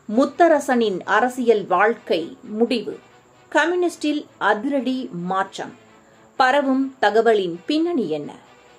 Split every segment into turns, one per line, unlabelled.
முத்தரசனின் அரசியல் வாழ்க்கை முடிவு. கம்யூனிஸ்டில் அதிரடி மாற்றம். பரவும் தகவலின் பின்னணி என்ன?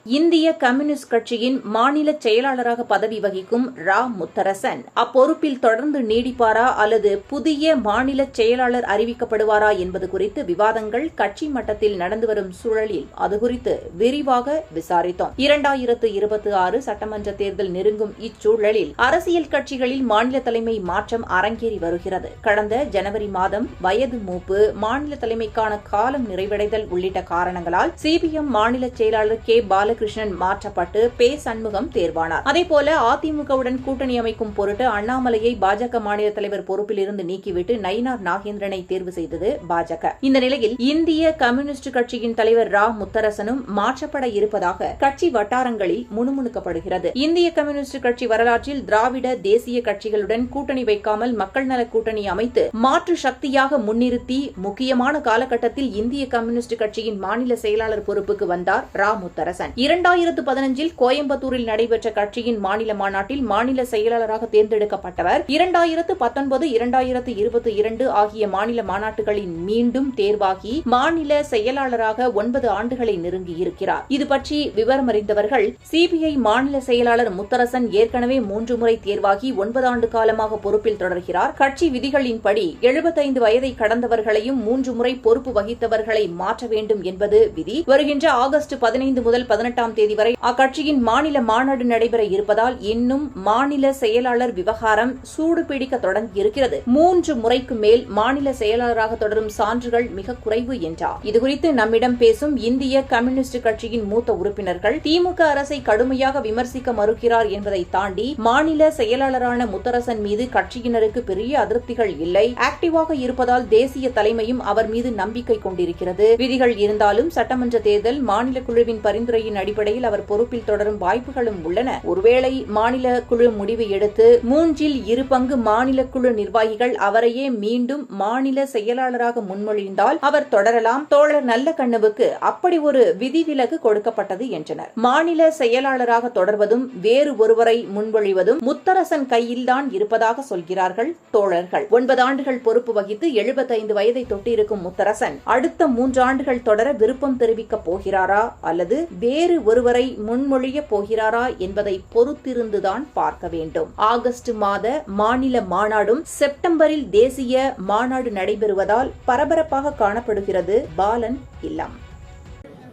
இந்திய கம்யூனிஸ்ட் கட்சியின் மாநில செயலாளராக பதவி வகிக்கும் ரா. முத்தரசன் அப்பொறுப்பில் தொடர்ந்து நீடிப்பாரா அல்லது புதிய மாநில செயலாளர் அறிவிக்கப்படுவாரா என்பது குறித்து விவாதங்கள் கட்சி மட்டத்தில் நடந்து வரும் சூழலில் அது குறித்து விரிவாக விசாரித்தோம். 2026 சட்டமன்ற தேர்தல் நெருங்கும் இச்சூழலில் அரசியல் கட்சிகளில் மாநில தலைமை மாற்றம் அரங்கேறி வருகிறது. கடந்த ஜனவரி மாதம் வயது மூப்பு, மாநில தலைமைக்கான காலம் நிறைவடைதல் உள்ளிட்ட காரணங்களால் சிபிஎம் மாநில செயலாளர் கே. பாலகிருஷ்ணன் மாற்றப்பட்டு பே. சண்முகம் தேர்வானார். அதேபோல அதிமுகவுடன் கூட்டணி அமைக்கும் பொருட்டு அண்ணாமலையை பாஜக மாநில தலைவர் பொறுப்பில் இருந்து நீக்கிவிட்டு நயினார் நாகேந்திரனை தேர்வு செய்தது பாஜக. இந்த நிலையில் இந்திய கம்யூனிஸ்ட் கட்சியின் தலைவர் ரா. முத்தரசனும் மாற்றப்பட இருப்பதாக கட்சி வட்டாரங்களில் முணுமுணுக்கப்படுகிறது. இந்திய கம்யூனிஸ்ட் கட்சி வரலாற்றில் திராவிட தேசிய கட்சிகளுடன் கூட்டணி வைக்காமல் மக்கள் நல கூட்டணி அமைத்து மாற்று சக்தியாக முன்னிறுத்தி முக்கியமான காலகட்டத்தில் இந்திய கம்யூனிஸ்ட் கட்சியின் மாநில செயலாளர் பொறுப்புக்கு வந்தார் ரா. முத்தரசன். 2015 கோயம்புத்தூரில் நடைபெற்ற கட்சியின் மாநில மாநாட்டில் மாநில செயலாளராக தேர்ந்தெடுக்கப்பட்டவர் 2019, 2022 ஆகிய மாநில மாநாட்டுகளில் மீண்டும் தேர்வாகி மாநில செயலாளராக 9 ஆண்டுகளை நெருங்கியிருக்கிறார். இது பற்றி விவரமறிந்தவர்கள், சிபிஐ மாநில செயலாளர் முத்தரசன் ஏற்கனவே 3 முறை தேர்வாகி 9 ஆண்டு காலமாக பொறுப்பில் தொடர்கிறார். கட்சி விதிகளின்படி 75 வயதை கடந்தவர்களையும் 3 முறை பொறுப்பு வகித்தவர்களை மாற்ற வேண்டும் என்பது விதி. வருகின்ற ஆகஸ்ட் 15 முதல் 18ஆம் தேதி வரை அக்கட்சியின் மாநில மாநாடு நடைபெற இருப்பதால் இன்னும் மாநில செயலாளர் விவகாரம் சூடுபிடிக்க தொடங்கியிருக்கிறது. 3 முறைக்கு மேல் மாநில செயலாளராக தொடரும் சான்றுகள் மிக குறைவு என்றார். இதுகுறித்து நம்மிடம் பேசும் இந்திய கம்யூனிஸ்ட் கட்சியின் மூத்த உறுப்பினர்கள், திமுக அரசை கடுமையாக விமர்சிக்க மறுக்கிறார் என்பதை தாண்டி மாநில செயலாளரான முத்தரசன் மீது கட்சியினருக்கு பெரிய அதிருப்திகள் இல்லை. ஆக்டிவாக இருப்பதால் தேசிய தலைமையும் அவர் மீது நம்பிக்கை கொண்டிருக்கிறது. விதிகள் இருந்தாலும் சட்டமன்ற தேர்தல் மாநில குழுவின் பரிந்துரையின் அடிப்படையில் அவர் பொறுப்பில் தொடரும் வாய்ப்புகளும் உள்ளன. ஒருவேளை மாநில குழு முடிவு எடுத்து 3/2 பங்கு மாநில குழு நிர்வாகிகள் அவரையே மீண்டும் மாநில செயலாளராக முன்மொழிந்தால் அவர் தொடரலாம். தோழர் நல்லகண்ணுவுக்கு அப்படி ஒரு விதிவிலக்கு கொடுக்கப்பட்டது என்றனர். மாநில செயலாளராக தொடர்வதும் வேறு ஒருவரை முன்மொழிவதும் முத்தரசன் கையில்தான் இருப்பதாக சொல்கிறார்கள் தோழர்கள். 9 ஆண்டுகள் பொறுப்பு வகித்து 75 வயதை தொட்டிருக்கும் முத்தரசன் அடுத்த 3 ஆண்டுகள் தொடர விருப்பம் தெரிவிக்கப் போகிறாரா அல்லது வேறு ஒருவரை முன்மொழிய போகிறாரா என்பதை பொறுத்திருந்துதான் பார்க்க வேண்டும். ஆகஸ்ட் மாத மாநில மாநாடும் செப்டம்பரில் தேசிய மாநாடு நடைபெறுவதால் பரபரப்பாக காணப்படுகிறது பாலன் இல்லம்.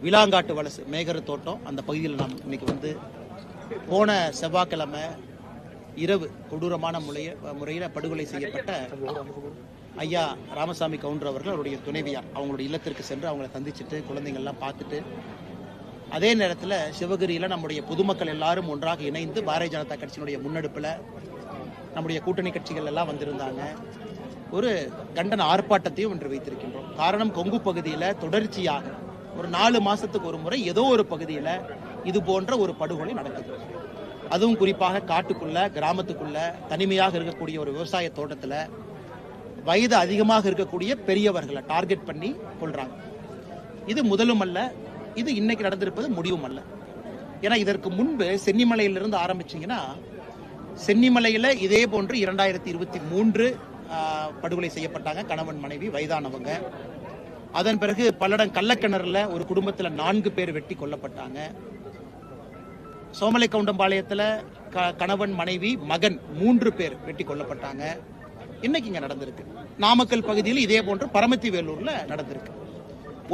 விலாங்காட்டு வலசு மேகர தோட்டம் அந்த பகுதியில் நாம் இன்னைக்கு போன செவ்வாய்க்கிழமை இரவு கொடூரமான முறையில் படுகொலை செய்யப்பட்ட ஐயா ராமசாமி கவுண்டர் அவர்கள் அவருடைய துணைவியார் அவங்களுடைய இல்லத்திற்கு சென்று அவங்களை சந்திச்சுட்டு குழந்தைங்கள்லாம் பார்த்துட்டு, அதே நேரத்தில் சிவகிரியில் நம்முடைய பொதுமக்கள் எல்லாரும் ஒன்றாக இணைந்து பாரதிய ஜனதா கட்சியினுடைய முன்னெடுப்பில் நம்முடைய கூட்டணி கட்சிகள் எல்லாம் வந்திருந்தாங்க. ஒரு கண்டன ஆர்ப்பாட்டத்தையும் இன்று வைத்திருக்கின்றோம். காரணம், கொங்கு பகுதியில் தொடர்ச்சியாக ஒரு 4 மாசத்துக்கு ஒரு முறை ஏதோ ஒரு பகுதியில் இது போன்ற ஒரு படுகொலை நடக்குது. அதுவும் குறிப்பாக காட்டுக்குள்ள, கிராமத்துக்குள்ள தனிமையாக இருக்கக்கூடிய ஒரு விவசாய தோட்டத்தில் வயது அதிகமாக இருக்கக்கூடிய பெரியவர்களை டார்கெட் பண்ணி கொள்றாங்க. இது முதலும் அல்ல, இது இன்னைக்கு நடந்திருப்பது முடிவும் அல்ல. ஏன்னா இதற்கு முன்பு சென்னிமலையிலிருந்து ஆரம்பிச்சீங்கன்னா, சென்னிமலையில இதே போன்று 2023 படுகொலை செய்யப்பட்டாங்க கணவன் மனைவி வயதானவங்க. அதன் பிறகு பல்லடம் கள்ளக்கிணறுல ஒரு குடும்பத்துல 4 பேர் வெட்டி கொல்லப்பட்டாங்க. சோமலை கவுண்டம்பாளையத்துல கணவன் மனைவி மகன் 3 பேர் வெட்டி கொல்லப்பட்டாங்க. இன்னைக்கு இங்க நடந்திருக்கு. நாமக்கல் பகுதியில் இதே போன்று பரமத்தி வேலூர்ல நடந்திருக்கு.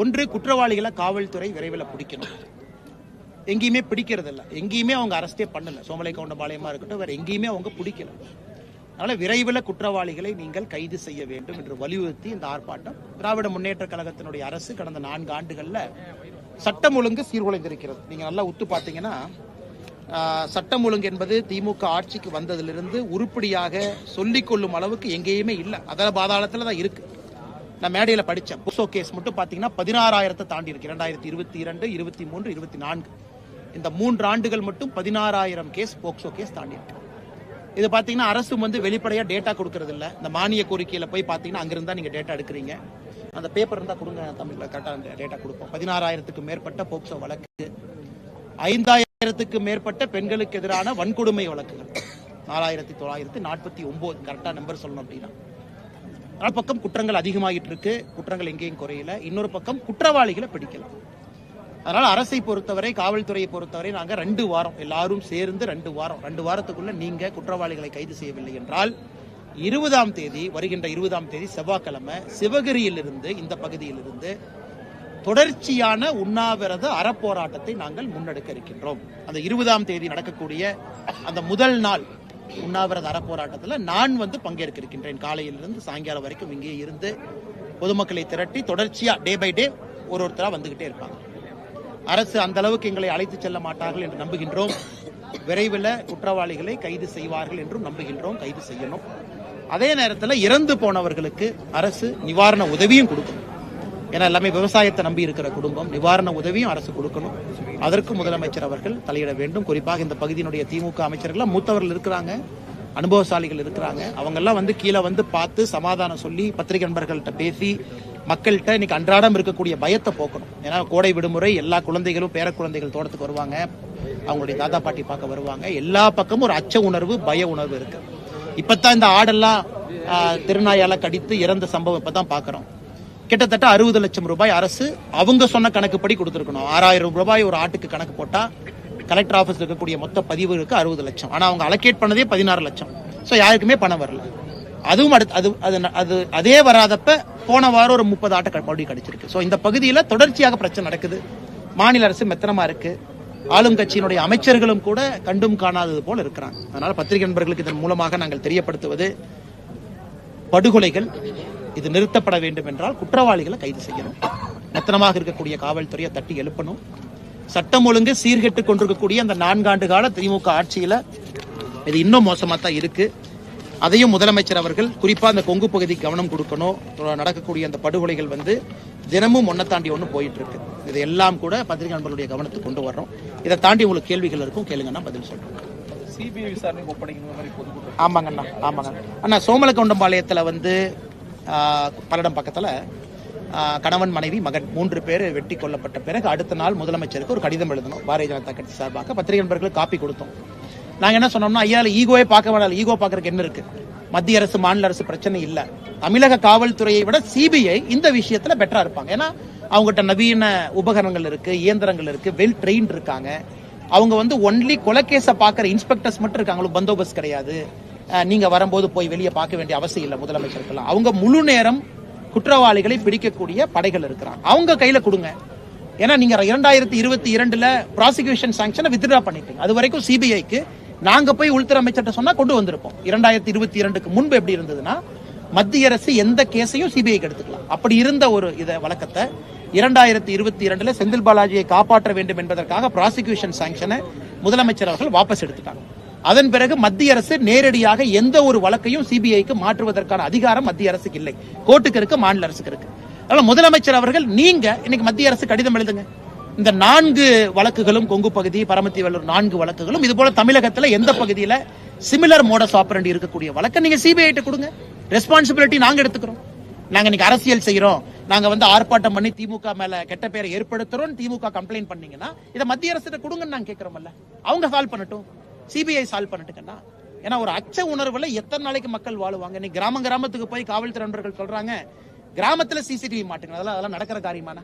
ஒன்று, குற்றவாளிகளை காவல்துறை விரைவில் பிடிக்கணும். எங்கேயுமே பிடிக்கிறது இல்லை, எங்கேயுமே அவங்க அரெஸ்டே பண்ணல. சோமலை கவுண்டம்பாளையமா இருக்கட்டும், வேற எங்கேயுமே அவங்க பிடிக்கல. அதனால விரைவில் குற்றவாளிகளை நீங்கள் கைது செய்ய வேண்டும் என்று வலியுறுத்தி இந்த ஆர்ப்பாட்டம். திராவிட முன்னேற்ற கழகத்தினுடைய அரசு கடந்த 4 ஆண்டுகள்ல சட்டம் ஒழுங்கு சீர்குலைந்திருக்கிறது. நீங்க நல்லா உத்து பார்த்தீங்கன்னா, சட்டம் ஒழுங்கு என்பது திமுக ஆட்சிக்கு வந்ததிலிருந்து உருப்படியாக சொல்லிக் கொள்ளும் அளவுக்கு எங்கேயுமே இல்லை. அதில் பாதாளத்தில் தான் இருக்கு. நான் மேடையில் படித்தேன். போக்சோ கேஸ் மட்டும் பார்த்தீங்கன்னா 16,000 தாண்டி இருக்கு. 2022, 23, 24 இந்த 3 ஆண்டுகள் மட்டும் 16,000 கேஸ் போக்சோ கேஸ் தாண்டி இருக்கு. இது பார்த்தீங்கன்னா அரசு வெளிப்படையாக டேட்டா கொடுக்கறது இல்லை. இந்த மானிய கோரிக்கையில போய் பார்த்தீங்கன்னா அங்கிருந்தா நீங்க டேட்டா எடுக்கிறீங்க. அந்த பேப்பர் இருந்தா கொடுங்க, தமிழ்ல கரெக்டாக டேட்டா கொடுப்போம். 16,000க்கு மேற்பட்ட போக்சோ வழக்கு, 5,000க்கு மேற்பட்ட பெண்களுக்கு எதிரான வன்கொடுமை வழக்குகள், 4949 கரெக்டா நம்பர் சொல்லணும் அப்படின்னா. ஒரு பக்கம் குற்றங்கள் அதிகமாகிட்டு இருக்கு, குற்றங்கள் எங்கேயும் குறையல. இன்னொரு பக்கம் குற்றவாளிகளை பிடிக்கல. அதனால அரசை பொறுத்தவரை, காவல்துறையை பொறுத்தவரை நாங்க 2 வாரம் எல்லாரும் சேர்ந்து 2 வாரத்துக்குள்ள நீங்க குற்றவாளிகளை கைது செய்யவில்லை என்றால் 20ஆம் தேதி, வருகின்ற 20ஆம் தேதி செவ்வாய்க்கிழமை சிவகிரியிலிருந்து, இந்த பகுதியிலிருந்து தொடர்ச்சியான உண்ணாவிரத அறப்போராட்டத்தை நாங்கள் முன்னெடுக்க இருக்கின்றோம். அந்த 20ஆம் தேதி நடக்கக்கூடிய அந்த முதல் நாள் உண்ணாவிரத அறப்போராட்டத்தில் நான் பங்கேற்க இருக்கின்றேன். காலையிலிருந்து சாயங்காலம் வரைக்கும் இங்கே இருந்து பொதுமக்களை திரட்டி தொடர்ச்சியா டே பை டே ஒருத்தரா வந்துகிட்டே இருப்பாங்க. அரசு அந்த அளவுக்கு எங்களை அழைத்து செல்ல மாட்டார்கள் என்று நம்புகின்றோம். விரைவில் குற்றவாளிகளை கைது செய்வார்கள் என்றும் நம்புகின்றோம். கைது செய்யணும். அதே நேரத்தில் இறந்து போனவர்களுக்கு அரசு நிவாரண உதவியும் கொடுக்கணும். ஏன்னா எல்லாமே விவசாயத்தை நம்பி இருக்கிற குடும்பம், நிவாரண உதவியும் அரசு கொடுக்கணும். அதற்கு முதலமைச்சர் அவர்கள் தலையிட வேண்டும். குறிப்பாக இந்த பகுதியினுடைய திமுக அமைச்சர்கள் மூத்தவர்கள் இருக்கிறாங்க, அனுபவசாலிகள் இருக்கிறாங்க. அவங்கெல்லாம் கீழே பார்த்து சமாதானம் சொல்லி பத்திரிகை நண்பர்கள்ட்ட பேசி மக்கள்கிட்ட இன்னைக்கு அன்றாடம் இருக்கக்கூடிய பயத்தை போக்கணும். ஏன்னா கோடை விடுமுறை, எல்லா குழந்தைகளும் பேர குழந்தைகள் தோட்டத்துக்கு வருவாங்க, அவங்களுடைய தாத்தா பாட்டி பார்க்க வருவாங்க. எல்லா பக்கமும் ஒரு அச்ச உணர்வு, பய உணர்வு இருக்கு. இப்பதான் இந்த ஆடெல்லாம் திருநாயால கடித்து இறந்த சம்பவம் இப்பதான் பாக்குறோம். கிட்டத்தட்ட 60 லட்சம் ரூபாய் அரசு அவங்க சொன்ன கணக்குப்படி கொடுத்திருக்கணும். 6000 ரூபாய் ஒரு ஆட்டுக்கு கணக்கு போட்டா கலெக்டர் ஆபீஸ்ல இருக்கக்கூடிய மொத்த பதிவுகளுக்கு 60 லட்சம். ஆனா அவங்க அலோகேட் பண்ணதே 16 லட்சம். சோ யாருக்குமே பணம் வரல. அதுவும் அதே வராதப்ப போன வாரம் ஒரு 30 ஆட்டை மறுபடியும் கிடைச்சிருக்கு. சோ இந்த பகுதியில் தொடர்ச்சியாக பிரச்சனை நடக்குது. மாநில அரசு மெத்தனமா இருக்கு. ஆளும் கட்சியினுடைய அமைச்சர்களும் கூட கண்டும் காணாதது போல இருக்கிறாங்க. அதனால பத்திரிகை நண்பர்களுக்கு இதன் மூலமாக நாங்கள் தெரியப்படுத்துவது, படுகொலைகள் இது நிறுத்தப்பட வேண்டும் என்றால் குற்றவாளிகளை கைது செய்யணும். மெத்தனமாக இருக்கக்கூடிய காவல்துறையை தட்டி எழுப்பணும். சட்டம் ஒழுங்கு சீர்கெட்டு கொண்டிருக்கக்கூடிய அந்த 4 ஆண்டு கால திமுக ஆட்சியில இது இன்னும் மோசமா தான் இருக்கு. அதையும் முதலமைச்சர் அவர்கள் குறிப்பா அந்த கொங்கு பகுதி கவனம் கொடுக்கணும். நடக்கக்கூடிய அந்த படுகொலைகள் தினமும் ஒன்ன தாண்டி ஒன்று போயிட்டு இருக்கு. இதெல்லாம் கூட பத்திரிகை நண்பர்களுடைய கவனத்துக்கு கொண்டு வர்றோம். இதை தாண்டி உங்களுக்கு கேள்விகள் இருக்கும், கேளுங்கன்னா பதில் சொல்றோம்.
சிபிஐ விசாரணைக்கு ஒப்படைக்கணும்.
ஆமாங்கண்ணா, ஆமாங்க அண்ணா. சோமலக்கவுண்டம்பாளையத்துல பல்லடம் பக்கத்துல கணவன், மனைவி, மகன் 3 பேர் வெட்டி கொல்லப்பட்ட பிறகு அடுத்த நாள் முதலமைச்சருக்கு ஒரு கடிதம் எழுதணும். பாரதிய ஜனதா கட்சி சார்பாக பத்திரிகை நண்பர்களுக்கு காப்பி கொடுத்தோம். நாங்க என்ன சொன்னோம்னா, ஐயா ஈகோவே பார்க்க வேண்டாம், ஈகோ பார்க்கறதுக்கு என்ன இருக்கு? மத்திய அரசு மாநில அரசு பிரச்சனை இல்ல. தமிழக காவல்துறையை விட சிபிஐ இந்த விஷயத்துல பெட்டரா இருப்பாங்க. ஏன்னா அவங்ககிட்ட நவீன உபகரணங்கள் இருக்கு, இயந்திரங்கள் இருக்கு, வெல் ட்ரெயின்ட் இருக்காங்க. அவங்க ஒன்லி கொலைகேஸ பாக்குற இன்ஸ்பெக்டர்ஸ் மட்டும் இருக்காங்க, பந்தோபஸ்த் கிடையாது. நீங்க வரும்போது போய் வெளியே பார்க்க வேண்டிய அவசியம் இல்லை முதலமைச்சருக்கெல்லாம். அவங்க முழு நேரம் குற்றவாளிகளை பிடிக்கக்கூடிய படைகள் இருக்கிறாங்க. அவங்க கையில கொடுங்க. ஏன்னா நீங்க 2022ல ப்ராசிக்யூஷன் சாங்ஷனை வித்ட்ரா பண்ணிட்டீங்க. அது வரைக்கும் சிபிஐக்கு நாங்க போய் உள்துறை அமைச்சர்கிட்ட சொன்னா கொண்டு வந்திருப்போம். 2022க்கு முன்பு எப்படி இருந்ததுன்னா, மத்திய அரசு எந்த கேஸையும் சிபிஐக்கு எடுத்துக்கலாம். அப்படி இருந்த ஒரு வழக்கத்தை 2022ல செந்தில் பாலாஜியை காப்பாற்ற வேண்டும் என்பதற்காக ப்ராசிக்யூஷன் சாங்ஷனை முதலமைச்சர் அவர்கள் வாபஸ் எடுத்துட்டாங்க. அதன் பிறகு மத்திய அரசு நேரடியாக எந்த ஒரு வழக்கையும் சிபிஐக்கு மாற்றுவதற்கான அதிகாரம் மத்திய அரசுக்கு இல்லை. கோர்ட்டுக்கு இருக்கு, மாநில அரசுக்கு இருக்கு. அதனால முதலமைச்சர் அவர்கள் நீங்க இன்னைக்கு மத்திய அரசு கடிதம் எழுதுங்க. இந்த 4 வழக்குகளும், கொங்கு பகுதி, பரமத்தி வேலூர் 4 வழக்குகளும், இது போல தமிழகத்துல எந்த பகுதியில சிமிலர் மோடஸ் ஆபரண்டி இருக்கக்கூடிய வழக்கை நீங்க சிபிஐ கொடுங்க. ரெஸ்பான்சிபிலிட்டி நாங்க எடுத்துக்கிறோம். நாங்க இன்னைக்கு அரசியல் செய்யறோம், நாங்க ஆர்ப்பாட்டம் பண்ணி திமுக மேல கெட்ட பேரை ஏற்படுத்துறோம், திமுக கம்ப்ளைண்ட் பண்ணீங்கன்னா இதை மத்திய அரசு கொடுங்கன்னு நாங்க கேட்கிறோம்ல. அவங்க சால்வ் பண்ணட்டும், சிபிஐ சால்வ் பண்ணட்டுங்கன்னா. ஏன்னா ஒரு அச்ச உணர்வுல எத்தனை நாளைக்கு மக்கள் வாழுவாங்க? இன்னைக்கு கிராமத்துக்கு போய் காவல்துறை நண்பர்கள் சொல்றாங்க, கிராமத்துல சிசிடிவி மாட்டுங்க. அதெல்லாம் நடக்கிற காரியமான?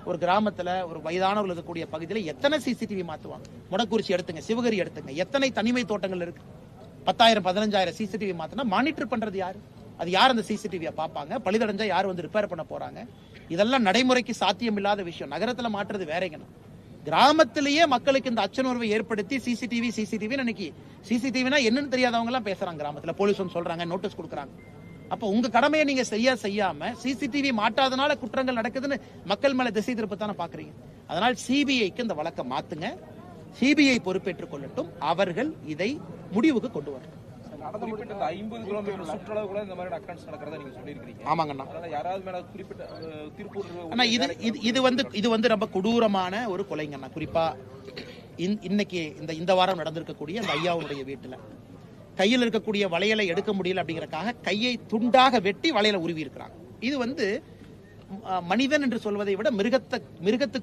ஒரு கிராமத்துல ஒரு வயதானவர்கள் இருக்கக்கூடிய பகுதியில எத்தனை சிசிடிவி மாத்துவாங்க? முடக்குறிச்சி எடுத்துங்க, சிவகிரி எடுத்துங்க, எத்தனை தனிமை தோட்டங்கள் இருக்கு? 10,000 15,000 சிசிடிவி மாத்தினா மானிட்டர் பண்றது யாரு? அது யார் அந்த சிசிடிவியை பார்ப்பாங்க? பழுதடைஞ்சா யார் ரிப்பேர் பண்ண போறாங்க? இதெல்லாம் நடைமுறைக்கு சாத்தியம் இல்லாத விஷயம். நகரத்துல மாற்றுறது வேறங்க. கிராமத்திலேயே மக்களுக்கு இந்த அச்சனுணர்வை ஏற்படுத்தி சிசிடிவி இன்னைக்கு சிசிடிவினா என்னன்னு தெரியாதவங்க எல்லாம் பேசுறாங்க. கிராமத்துல போலீஸ் சொல்றாங்க, நோட்டீஸ் கொடுக்குறாங்க. அப்ப உங்க கடமையை நீங்க செய்யாம சிசிடிவி மாட்டாதனால குற்றங்கள் நடக்குதுன்னு மக்கள் மேல திசை திருப்பத்தான பாக்குறீங்க. அதனால் சிபிஐக்கு இந்த வழக்கை மாத்துங்க. சிபிஐ பொறுப்பேற்றுக் கொள்ளட்டும். அவர்கள் இதை முடிவுக்கு கொண்டு வரட்டும்.
50 கிலோமீட்டர் சுற்றளவு கூட இந்த மாதிரி அக்கவுண்ட்ஸ் நடக்கிறதா நீங்க சொல்லியிருக்கீங்க.
ஆமாங்கண்ணா.
யாராவது மேல குறிப்பிட்ட திருப்பூர்
இது ரொம்ப கொடூரமான ஒரு கொலைங்கண்ணா. குறிப்பா இன்னைக்கு இந்த வாரம் நடந்திருக்கக்கூடிய அந்த ஐயாவுடைய வீட்டுல கையில் இருக்கக்கூடிய வளையலை எடுக்க முடியல அப்படிங்கறக்காக கையை துண்டாக வெட்டி வளையலை உருவி இருக்கிறாங்க. இது மனிதன் என்று சொல்வதை விட மிருகத்து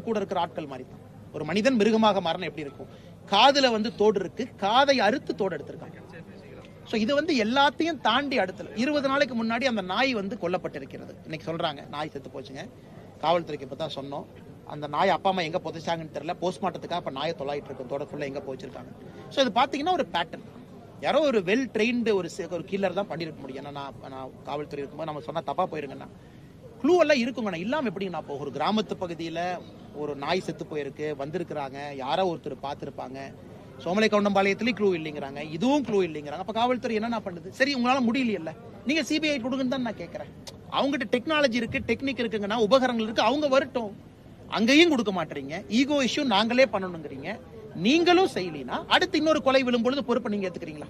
கூட இருக்கிற ஆட்கள் மாதிரி தான். ஒரு மனிதன் மிருகமாக மாறினா எப்படி இருக்கும்? காதுல வந்து தோடு இருக்கு, காதை அறுத்து தோடு எடுத்திருக்காங்க. ஸோ இது வந்து எல்லாத்தையும் தாண்டி அடுத்தது 20 நாளைக்கு முன்னாடி அந்த நாய் வந்து கொல்லப்பட்டிருக்கிறது. இன்னைக்கு சொல்றாங்க நாய் செத்து போச்சுங்க. காவல்துறைக்கு இப்போ தான் சொன்னோம். அந்த நாய் அப்பா அம்மா எங்க புதைச்சாங்கன்னு தெரியல. போஸ்ட்மார்ட்டத்துக்காக இப்போ நாயை தொலாயிட்டு இருக்கும், தோட ஃபுல்லாக எங்க போச்சிருக்காங்க. ஸோ இது பார்த்தீங்கன்னா ஒரு பேட்டர்ன். யாரோ ஒரு வெல் ட்ரெயின்டு ஒரு கில்லர் தான் பண்ணிருக்க முடியும். ஏன்னா நான் காவல்துறை இருக்கும்போது நம்ம சொன்னா தப்பா போயிருங்கன்னா க்ளூ எல்லாம் இருக்குங்கண்ணா. இல்லாம எப்படிங்கண்ணா? இப்போ ஒரு கிராமத்து பகுதியில ஒரு நாய் செத்து போயிருக்கு, வந்திருக்கிறாங்க, யாரோ ஒருத்தர் பார்த்துருப்பாங்க. சோமலை கவுண்டம்பாளையத்திலேயும் க்ளூ இல்லைங்கிறாங்க, இதுவும் க்ளூ இல்லைங்கிறாங்க. அப்ப காவல்துறை என்ன பண்ணுது? சரி, உங்களால முடியலையல்ல, நீங்க சிபிஐ கொடுங்கன்னு தான் நான் கேட்கறேன். அவங்ககிட்ட டெக்னாலஜி இருக்கு, டெக்னிக் இருக்குங்கன்னா, உபகரணங்கள் இருக்கு, அவங்க வரட்டும். அங்கேயும் கொடுக்க மாட்டீங்க. ஈகோ இஷ்யூ நாங்களே பண்ணணுங்கிறீங்க. நீங்களும் செய்யலினா அடுத்து இன்னொரு கொலை விழும்பொழுது பொறுப்பை நீங்க ஏத்துக்கிறீங்களா?